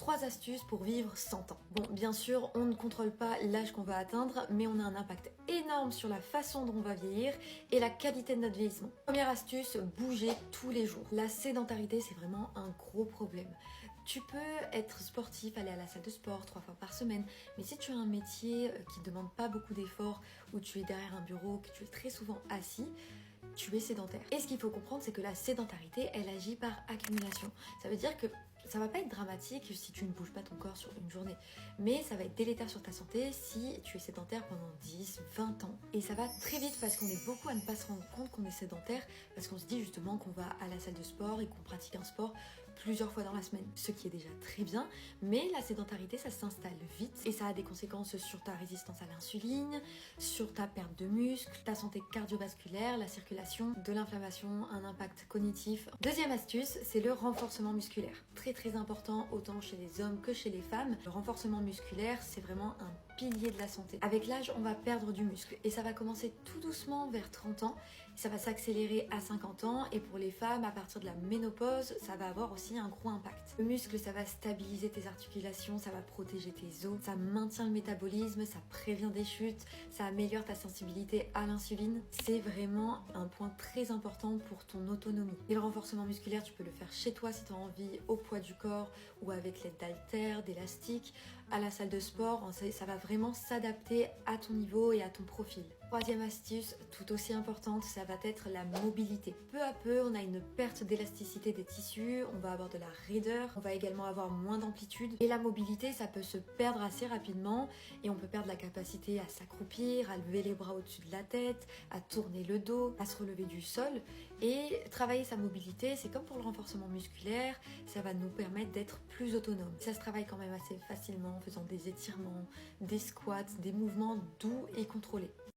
3 astuces pour vivre 100 ans. Bon, bien sûr, on ne contrôle pas l'âge qu'on va atteindre, mais on a un impact énorme sur la façon dont on va vieillir et la qualité de notre vieillissement. Première astuce, bouger tous les jours. La sédentarité, c'est vraiment un gros problème. Tu peux être sportif, aller à la salle de sport 3 fois par semaine, mais si tu as un métier qui ne demande pas beaucoup d'efforts, où tu es derrière un bureau, que tu es très souvent assis, tu es sédentaire. Et ce qu'il faut comprendre, c'est que la sédentarité, elle agit par accumulation. Ça veut dire que ça va pas être dramatique si tu ne bouges pas ton corps sur une journée, mais ça va être délétère sur ta santé si tu es sédentaire pendant 10, 20 ans. Et ça va très vite parce qu'on est beaucoup à ne pas se rendre compte qu'on est sédentaire, parce qu'on se dit justement qu'on va à la salle de sport et qu'on pratique un sport plusieurs fois dans la semaine, ce qui est déjà très bien, mais la sédentarité, ça s'installe vite et ça a des conséquences sur ta résistance à l'insuline, sur ta perte de muscle, ta santé cardiovasculaire, la circulation, de l'inflammation, un impact cognitif. Deuxième astuce, c'est le renforcement musculaire. Très important, autant chez les hommes que chez les femmes. Le renforcement musculaire, c'est vraiment un pilier de la santé. Avec l'âge, on va perdre du muscle et ça va commencer tout doucement vers 30 ans. Ça va s'accélérer à 50 ans et pour les femmes, à partir de la ménopause, ça va avoir aussi un gros impact. Le muscle, ça va stabiliser tes articulations, ça va protéger tes os, ça maintient le métabolisme, ça prévient des chutes, ça améliore ta sensibilité à l'insuline. C'est vraiment un point très important pour ton autonomie. Et le renforcement musculaire, tu peux le faire chez toi si tu as envie, au poids du corps ou avec l'aide d'haltères, d'élastiques, à la salle de sport. Ça va vraiment s'adapter à ton niveau et à ton profil. Troisième astuce, tout aussi importante, ça va être la mobilité. Peu à peu, on a une perte d'élasticité des tissus, on va avoir de la raideur, on va également avoir moins d'amplitude. Et la mobilité, ça peut se perdre assez rapidement et on peut perdre la capacité à s'accroupir, à lever les bras au-dessus de la tête, à tourner le dos, à se relever du sol. Et travailler sa mobilité, c'est comme pour le renforcement musculaire, ça va nous permettre d'être plus autonomes. Ça se travaille quand même assez facilement en faisant des étirements, des squats, des mouvements doux et contrôlés.